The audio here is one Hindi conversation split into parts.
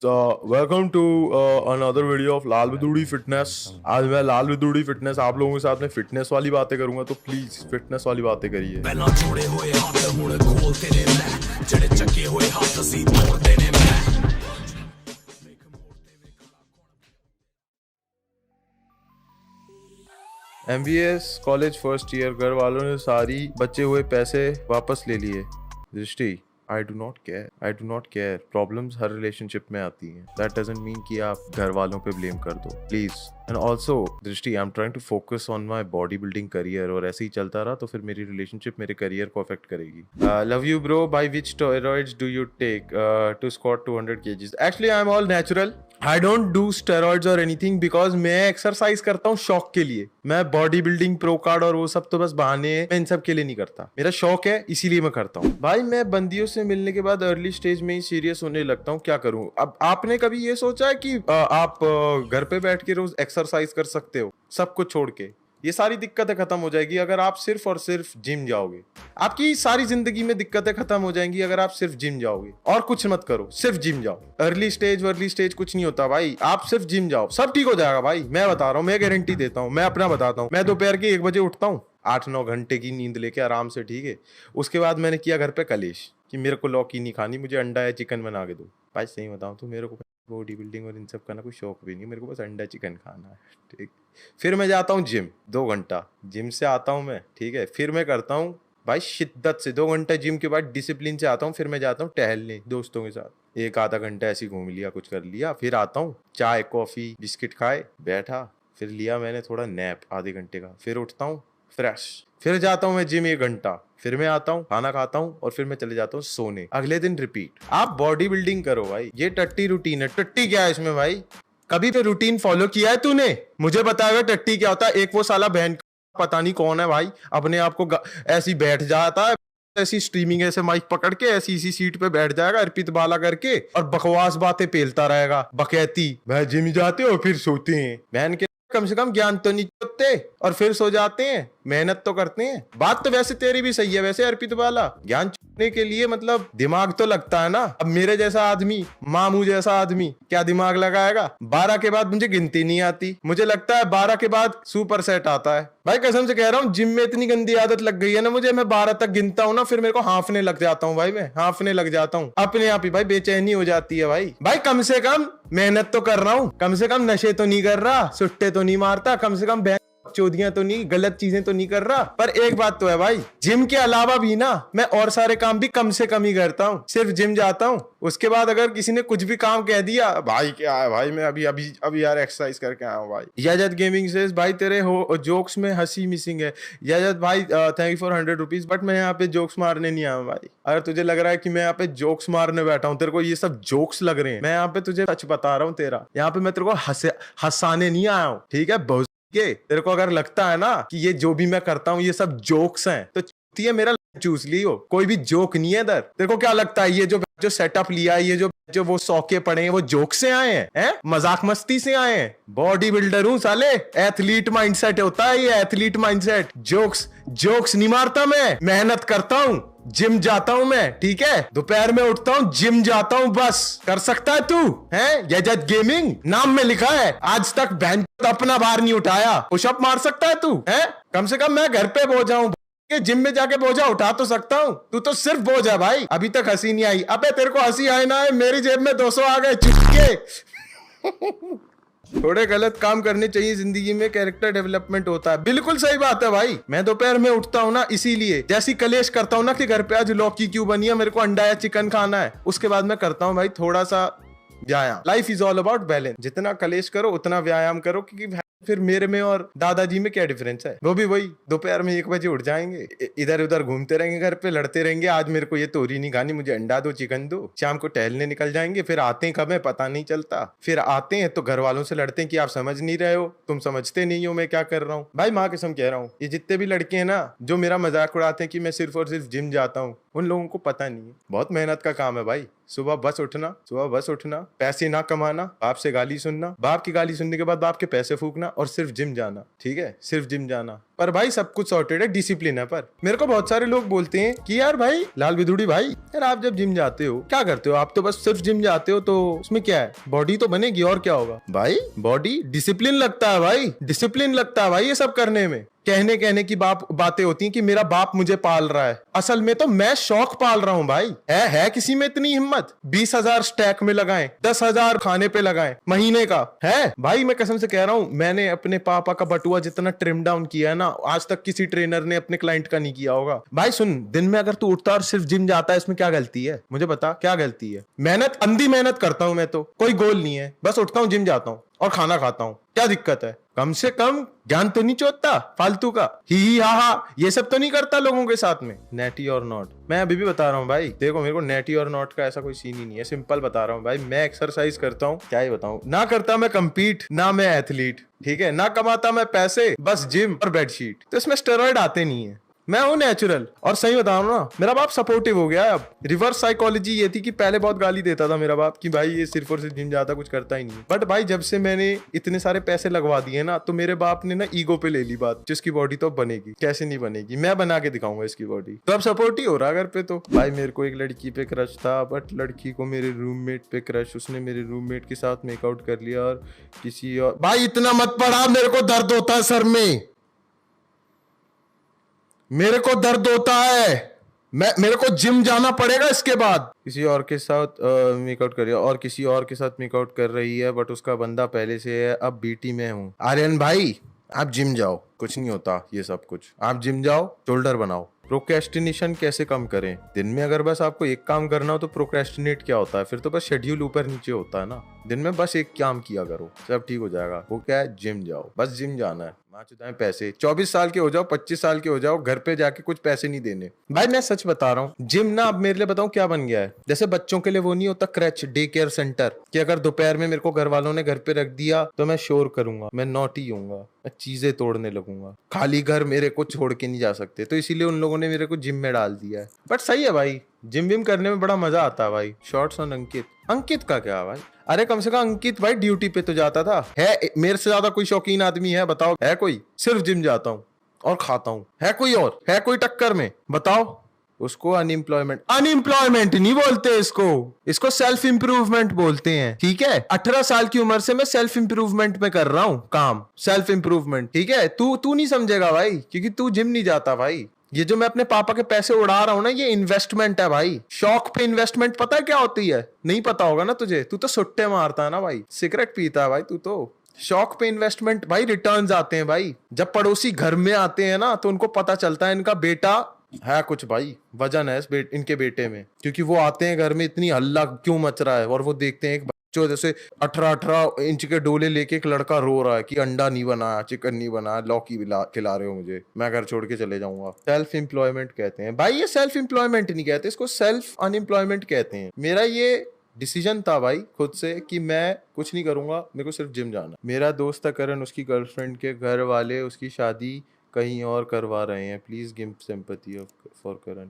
Welcome to another video of Lal Vidhuri fitness. आज मैं लाल विदुड़ी फिटनेस आप लोगों के साथ में फिटनेस वाली बातें करूंगा, तो प्लीज फिटनेस वाली बातें करिए। पहला जोड़े हुए हाथ हुण खोल तेरे मैं जड़े चके हुए हाथ सी तोड़ देने मैं। MBS कॉलेज फर्स्ट ईयर, घर वालों ने सारी बचे हुए पैसे वापस ले लिए। दृष्टि, I do not care. Problems her relationship में आती हैं। दैट डजंट मीन कि आप घर वालों पे ब्लेम कर दो, please. And also Drishti, I am trying to focus on my body building career, और ऐसे ही चलता रहा तो फिर मेरी रिलेशनशिप मेरे करियर को अफेक्ट करेगी। Love you bro, bye which steroids do you take to squat 200 kgs? Actually I am all natural. I don't do steroids और एनीथिंग बिकॉज मैं एक्सरसाइज करता हूँ शौक के लिए। मैं बॉडी बिल्डिंग, प्रो कार्ड और वो सब तो बस बहाने हैं, मैं इन सब के लिए नहीं करता। मेरा शौक है, इसीलिए मैं करता हूँ। भाई मैं बंदियों से मिलने के बाद अर्ली स्टेज में ही सीरियस होने लगता हूँ, क्या करूँ? अब आपने कभी ये सोचा है कि आप घर पे बैठ के रोज एक्सरसाइज कर सकते हो सब कुछ छोड़ के? ये सारी दिक्कतें खत्म हो जाएगी अगर आप सिर्फ और सिर्फ जिम जाओगे। आपकी सारी जिंदगी में दिक्कतें खत्म हो जाएंगी अगर आप सिर्फ जिम जाओगे। और कुछ मत करो, सिर्फ जिम जाओ। अर्ली स्टेज कुछ नहीं होता भाई, आप सिर्फ जिम जाओ, सब ठीक हो जाएगा भाई। मैं बता रहा हूँ, मैं गारंटी देता हूँ, मैं अपना बताता हूँ। मैं दोपहर के 1 बजे उठता हूँ, 8-9 घंटे की नींद लेके आराम से, ठीक है। उसके बाद मैंने किया घर पे कलेश कि मेरे को लौकी नहीं खानी, मुझे अंडा या चिकन बना के दो। भाई सही बताऊँ तो मेरे को बॉडी बिल्डिंग और इन सब का ना कोई शौक भी नहीं, मेरे को बस अंडा चिकन खाना है, ठीक। फिर मैं जाता हूँ जिम, 2 घंटा जिम से आता हूँ मैं, ठीक है। फिर मैं करता हूँ भाई शिद्दत से 2 घंटे जिम के बाद डिसिप्लिन से आता हूँ। फिर मैं जाता हूँ टहलने दोस्तों के साथ, 1 आधा घंटा ऐसे घूम लिया, कुछ कर लिया। फिर आता हूँ, चाय कॉफी बिस्किट खाए, बैठा, फिर लिया मैंने थोड़ा नैप आधे घंटे का। फिर उठता हूँ फ्रेश, फिर जाता हूँ मैं जिम 1 घंटा, फिर मैं आता हूँ, खाना खाता हूँ और फिर मैं चले जाता हूँ सोने। अगले दिन रिपीट। आप बॉडी बिल्डिंग करो भाई, ये टट्टी रूटीन है। टट्टी क्या है इसमें भाई? कभी तो रूटीन फॉलो किया है तूने? मुझे बताया टट्टी क्या होता है? एक वो साला बहन पता नहीं कौन है भाई, अपने आप को ऐसी बैठ जाता है, ऐसी स्ट्रीमिंग ऐसे माइक पकड़ के ऐसी इसी सीट पे बैठ जाएगा अर्पित बाला करके, और बकवास बातें पेलता रहेगा। बकैती, वह जिम जाते हो फिर सोते हैं। बहन के कम से कम ज्ञान तो नहीं होते और फिर सो जाते हैं, मेहनत तो करते हैं। बात तो वैसे तेरी भी सही है वैसे अर्पित वाला, ज्ञान चुनने के लिए मतलब दिमाग तो लगता है ना। अब मेरे जैसा आदमी, मामू जैसा आदमी क्या दिमाग लगाएगा? 12 के बाद मुझे गिनती नहीं आती, मुझे लगता है 12 के बाद सुपर सेट आता है। भाई कसम से कह रहा हूँ, जिम में इतनी गंदी आदत लग गई है ना मुझे, मैं 12 तक गिनता हूँ ना, फिर मेरे को हांफने लग जाता हूँ भाई, मैं हांफने लग जाता हूँ अपने आप ही भाई, बेचैनी हो जाती है भाई। भाई कम से कम मेहनत तो कर रहा हूँ, कम से कम नशे तो नहीं कर रहा, सुट्टे तो नहीं मारता, कम से कम चोदियां तो नहीं, गलत चीजें तो नहीं कर रहा। पर एक बात तो है भाई, जिम के अलावा भी ना मैं और सारे काम भी कम से कम ही करता हूँ। सिर्फ जिम जाता हूँ, उसके बाद अगर किसी ने कुछ भी काम कह दिया, भाई क्या है भाई, मैं अभी अभी अभी यार एक्सरसाइज करके आया हूँ भाई। यजत गेमिंग से भाई तेरे हो जोक्स में हंसी मिसिंग है। यजत भाई thank you for 100 rupees, but मैं यहाँ पे जोक्स मारने नहीं आया हूँ भाई। अगर तुझे लग रहा है कि मैं यहाँ पे जोक्स मारने बैठा हूँ, तेरे को ये सब जोक्स लग रहे हैं, मैं यहाँ पे तुझे सच बता रहा हूँ। तेरा यहाँ पे मैं तेरे को हंसाने नहीं आया हूँ, ठीक है। बहुत तेरे को अगर लगता है ना कि ये जो भी मैं करता हूँ ये सब जोक्स हैं, तो ये मेरा चूस लियो, कोई भी जोक नहीं है इधर। तेरे को क्या लगता है ये जो सेटअप लिया है, ये जो वो सौके पड़े हैं, वो जोक से आए हैं? मजाक मस्ती से आए हैं? बॉडी बिल्डर हूं साले, एथलीट माइंडसेट होता है ये, एथलीट माइंडसेट। जोक्स नहीं मारता मैं, मेहनत करता हूं, जिम जाता हूं मैं, ठीक है। दोपहर में उठता हूं, जिम जाता हूं, बस। कर सकता है तू? है यजत गेमिंग नाम में लिखा है, आज तक बहन अपना भार नहीं उठाया। पुशअप मार सकता है तू? है कम से कम मैं घर पे बोझा हूं, जिम में जाके बोझा उठा तो सकता हूँ। तू तो सिर्फ बोझ है भाई, अभी तक हंसी नहीं आई। अबे तेरे को हंसी आए ना आए, मेरी जेब में 200 आ गए चुपके। थोड़े गलत काम करने चाहिए जिंदगी में, कैरेक्टर डेवलपमेंट होता है। बिल्कुल सही बात है भाई। मैं दोपहर में उठता हूँ ना इसीलिए, जैसी कलेश करता हूँ ना कि घर पे आज लौकी क्यों बनी है, मेरे को अंडा या चिकन खाना है, उसके बाद मैं करता हूँ भाई थोड़ा सा व्यायाम। Life is all about balance, जितना कलेश करो उतना व्यायाम करो, क्योंकि फिर मेरे में और दादाजी में क्या डिफरेंस है? वो भी वही दोपहर में 1 बजे उठ जाएंगे, इधर उधर घूमते रहेंगे, घर पे लड़ते रहेंगे, आज मेरे को ये तोरी नहीं खानी, मुझे अंडा दो चिकन दो। शाम को टहलने निकल जाएंगे, फिर आते हैं कब है पता नहीं चलता। फिर आते हैं तो घर वालों से लड़ते हैं कि आप समझ नहीं रहे हो, तुम समझते नहीं हो मैं क्या कर रहा हूँ। भाई माँ कसम कह रहा हूँ, ये जितने भी लड़के हैं ना जो मेरा मजाक उड़ाते हैं कि मैं सिर्फ और सिर्फ जिम जाता हूँ, उन लोगों को पता नहीं है बहुत मेहनत का काम है भाई। सुबह बस उठना, पैसे ना कमाना, बाप से गाली सुनना, बाप की गाली सुनने के बाद बाप के पैसे फूकना और सिर्फ जिम जाना। ठीक है, सिर्फ जिम जाना। पर भाई सब कुछ सॉर्टेड है, डिसिप्लिन है। पर मेरे को बहुत सारे लोग बोलते हैं कि यार भाई लाल बिदुड़ी भाई, यार आप जब जिम जाते हो क्या करते हो? आप तो बस सिर्फ जिम जाते हो तो उसमें क्या है, बॉडी तो बनेगी और क्या होगा भाई? बॉडी डिसिप्लिन लगता है भाई, डिसिप्लिन लगता है भाई ये सब करने में। कहने की बातें होती हैं कि मेरा बाप मुझे पाल रहा है, असल में तो मैं शौक पाल रहा हूं भाई। है किसी में इतनी हिम्मत? 20,000 स्टैक में लगाएं, 10,000 खाने पे लगाएं महीने का, है भाई? मैं कसम से कह रहा हूं, मैंने अपने पापा का बटुआ जितना ट्रिम डाउन किया है ना, आज तक किसी ट्रेनर ने अपने क्लाइंट का नहीं किया होगा भाई। सुन, दिन में अगर तू उठता और सिर्फ जिम जाता है, इसमें क्या गलती है? मुझे बता क्या गलती है? मेहनत, अंधी मेहनत करता हूं मैं तो, कोई गोल नहीं है, बस उठता हूं, जिम जाता हूं और खाना खाता हूं। क्या दिक्कत है? कम से कम ज्ञान तो नहीं चोदता फालतू का, ही हा ये सब तो नहीं करता लोगों के साथ में। नेटी और नॉट, मैं अभी भी बता रहा हूँ भाई, देखो मेरे को नेटी और नॉट का ऐसा कोई सीन ही नहीं है, सिंपल बता रहा हूँ भाई। मैं एक्सरसाइज करता हूँ, क्या ही बताऊँ, ना करता मैं कंपीट, ना मैं एथलीट, ठीक है, ना कमाता मैं पैसे, बस जिम और बेडशीट। तो इसमें स्टेरॉइड आते नहीं है, मैं हूं नेचुरल। और सही बता रहा हूं ना, मेरा बाप सपोर्टिव हो गया है अब। रिवर्स साइकोलॉजी ये थी कि पहले बहुत गाली देता था मेरा बाप कि भाई ये सिर्फ और सिर्फ जिम जाता, कुछ करता ही नहीं। बट भाई जब से मैंने इतने सारे पैसे लगवा दिए ना, तो मेरे बाप ने ना ईगो पे ले ली बात, जिसकी बॉडी तो बनेगी, कैसे नहीं बनेगी, मैं बना के दिखाऊंगा इसकी बॉडी। तो अब सपोर्ट ही हो रहा घर पे। तो भाई मेरे को एक लड़की पे क्रश था, बट लड़की को मेरे रूममेट पे क्रश, उसने मेरे रूममेट के साथ मेकआउट कर लिया और किसी और। भाई इतना मत पढ़ा, मेरे को दर्द होता है सर में, मेरे को दर्द होता है, मेरे को जिम जाना पड़ेगा इसके बाद। किसी और के साथ मेकआउट कर रही है और किसी और के साथ मेकआउट कर रही है, बट उसका बंदा पहले से है, अब बीटी में हूँ। आर्यन भाई आप जिम जाओ, कुछ नहीं होता ये सब कुछ, आप जिम जाओ, शोल्डर बनाओ। प्रोक्रेस्टिनेशन कैसे कम करें? दिन में अगर बस आपको एक काम करना हो तो प्रोक्रेस्टिनेट क्या होता है? फिर तो बस शेड्यूल ऊपर नीचे होता है ना। दिन में बस एक काम किया करो, सब ठीक हो जाएगा। वो क्या है? जिम जाओ, बस जिम जाना है। माचुदाएं पैसे, 24 साल के हो जाओ, 25 साल के हो जाओ, घर पे जाके कुछ पैसे नहीं देने। भाई मैं सच बता रहा हूँ, जिम ना अब मेरे लिए बताऊं क्या बन गया है, जैसे बच्चों के लिए वो नहीं होता क्रैच, डे केयर सेंटर, कि अगर दोपहर में मेरे को घर वालों ने घर पे रख दिया तो मैं शोर करूंगा, मैं नॉटी होऊंगा, मैं चीजें तोड़ने लगूंगा, खाली घर मेरे को छोड़ के नहीं जा सकते, तो इसीलिए उन लोगों ने मेरे को जिम में डाल दिया है। बट सही है भाई, जिम विम करने में बड़ा मजा आता है भाई। शॉर्ट्स ऑन अंकित, अंकित का क्या भाई? अरे कम से कम अंकित भाई ड्यूटी पे तो जाता था। है मेरे से ज्यादा कोई शौकीन आदमी है बताओ? है कोई? सिर्फ जिम जाता हूँ और खाता हूँ, है कोई और? है कोई टक्कर में? बताओ। उसको अनएम्प्लॉयमेंट, अनएम्प्लॉयमेंट नहीं बोलते इसको सेल्फ इंप्रूवमेंट बोलते हैं। ठीक है, 18 साल की उम्र से मैं सेल्फ इंप्रूवमेंट में कर रहा हूँ काम, सेल्फ इंप्रूवमेंट। ठीक है, तू नहीं समझेगा भाई, क्योंकि तू जिम नहीं जाता भाई। ये जो मैं अपने पापा के पैसे उड़ा रहा हूं ना, ये इन्वेस्टमेंट है भाई। शौक पे इन्वेस्टमेंट पता है क्या होती है? नहीं पता होगा ना तुझे, तू तो सुट्टे मारता है ना भाई, सिगरेट पीता है भाई तू तो। शौक पे इन्वेस्टमेंट भाई, रिटर्न्स आते हैं भाई। जब पड़ोसी घर में आते हैं ना, तो उनको पता चलता है इनका बेटा है कुछ भाई, वजन है इनके बेटे में, क्योंकि वो आते हैं घर में, इतनी हल्ला क्यों मच रहा है, और वो देखते हैं एक जो जैसे 18 इंच के डोले लेके एक लड़का रो रहा है कि अंडा नहीं बनाया, चिकन नहीं बनाया, लौकी खिला रहे हो मुझे, मैं घर छोड़ के चले जाऊंगा। सेल्फ एम्प्लॉयमेंट कहते हैं भाई, ये सेल्फ एम्प्लॉयमेंट नहीं कहते, इसको सेल्फ अनएम्प्लॉयमेंट कहते हैं। मेरा ये डिसीजन था भाई खुद से कि मैं कुछ नहीं करूंगा, मेरे को सिर्फ जिम जाना। मेरा दोस्त था करण, उसकी गर्लफ्रेंड के घर वाले उसकी शादी कहीं और करवा रहे हैं, प्लीज गिव सिंपैथी फॉर करण।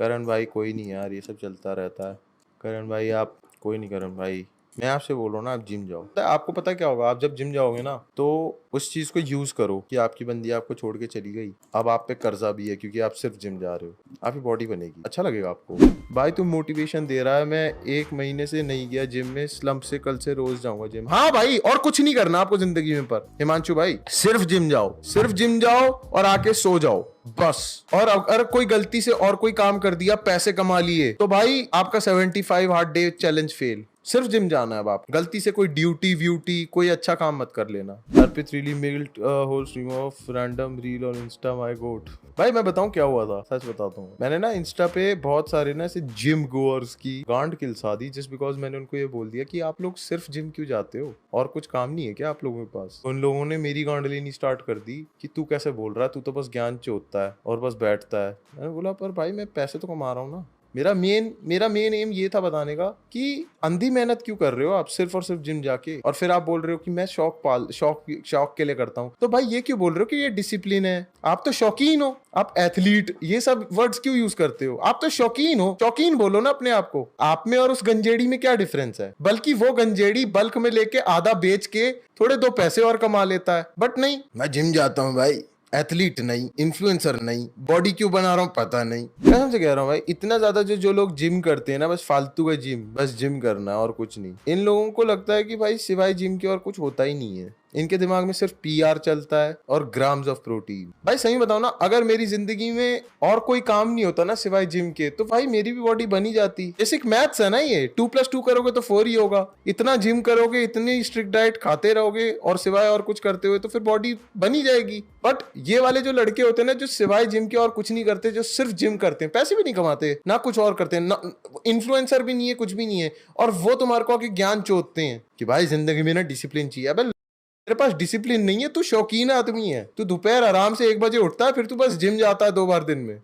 करण भाई कोई नहीं यार, ये सब चलता रहता है। करण भाई आप कोई नहीं, करण भाई मैं आपसे बोल रहा हूँ ना, आप जिम जाओ। आपको पता क्या होगा, आप जब जिम जाओगे ना, तो उस चीज को यूज करो कि आपकी बंदी आपको छोड़ के चली गई, अब आप पे कर्जा भी है क्योंकि आप सिर्फ जिम जा रहे हो, आपकी बॉडी बनेगी, अच्छा लगेगा आपको। भाई तू मोटिवेशन दे रहा है, मैं 1 महीने से नहीं गया जिम में, स्लम्प से कल से रोज जाऊंगा जिम। हाँ भाई, और कुछ नहीं करना आपको जिंदगी में। पर हिमांशु भाई सिर्फ जिम जाओ, सिर्फ जिम जाओ और आके सो जाओ बस। और अगर कोई गलती से और कोई काम कर दिया, पैसे कमा लिए, तो भाई आपका 75 हार्ड डे चैलेंज फेल। सिर्फ जिम जाना है। अब आप गलती से कोई ड्यूटी व्यूटी कोई अच्छा काम मत कर लेना। Arpit really mailed whole stream of random reel on Insta, my God. भाई मैं बताऊं क्या हुआ था, सच बताता हूँ। मैंने ना इंस्टा पे बहुत सारे ना ऐसे जिम गोअर्स की गांड खिलसा दी, जस्ट बिकॉज मैंने उनको ये बोल दिया कि आप लोग सिर्फ जिम क्यों जाते हो, और कुछ काम नहीं है क्या आप लोगों के पास। उन लोगों ने मेरी गांड लेनी स्टार्ट कर दी कि तू कैसे बोल रहा है, तू तो बस ज्ञान चोदता है और बस बैठता है। मैंने बोला पर भाई मैं पैसे तो कमा रहा हूँ ना, मेरा मेन एम ये था बताने का कि अंधी मेहनत क्यों कर रहे हो आप सिर्फ और सिर्फ जिम जाके, और फिर आप बोल रहे हो कि मैं शौक के लिए करता हूँ। तो भाई ये क्यों बोल रहे हो कि ये डिसिप्लिन है? आप तो शौकीन हो, आप एथलीट, ये सब वर्ड्स क्यों यूज करते हो? आप तो शौकीन हो, शौकीन बोलो ना अपने आप को। आप में और उस गंजेड़ी में क्या डिफरेंस है? बल्कि वो गंजेड़ी बल्क में लेके आधा बेच के थोड़े 2 पैसे और कमा लेता है। बट नहीं, मैं जिम जाता हूँ भाई, एथलीट नहीं, इन्फ्लुएंसर नहीं, बॉडी क्यों बना रहा हूँ पता नहीं। कसम से कह रहा हूँ भाई, इतना ज्यादा जो लोग जिम करते हैं ना, बस फालतू का जिम, बस जिम करना और कुछ नहीं। इन लोगों को लगता है कि भाई सिवाय जिम के और कुछ होता ही नहीं है। इनके दिमाग में सिर्फ पीआर चलता है और ग्राम्स ऑफ प्रोटीन। भाई सही बताओ ना, अगर मेरी जिंदगी में और कोई काम नहीं होता ना सिवाय जिम के, तो भाई मेरी भी बॉडी बनी जाती। बेसिक मैथ्स है ना ये, 2+2 करोगे तो 4 ही होगा। इतना जिम करोगे, इतनी स्ट्रिक्ट डाइट खाते रहोगे और सिवाय और कुछ करते हुए, तो फिर बॉडी बनी जाएगी। बट ये वाले जो लड़के होते हैं ना, जो सिवाय जिम के और कुछ नहीं करते, जो सिर्फ जिम करते हैं, पैसे भी नहीं कमाते ना कुछ और करते हैं, ना इन्फ्लुएंसर भी नहीं है, कुछ भी नहीं है, और वो तुम्हारे को आके ज्ञान चोदते हैं कि भाई जिंदगी में ना डिसिप्लिन चाहिए। अबे तेरे पास डिसिप्लिन नहीं है, तू शौकीन आदमी है। तू दोपहर आराम से 1 बजे उठता है, फिर तू बस जिम जाता है 2 बार दिन में।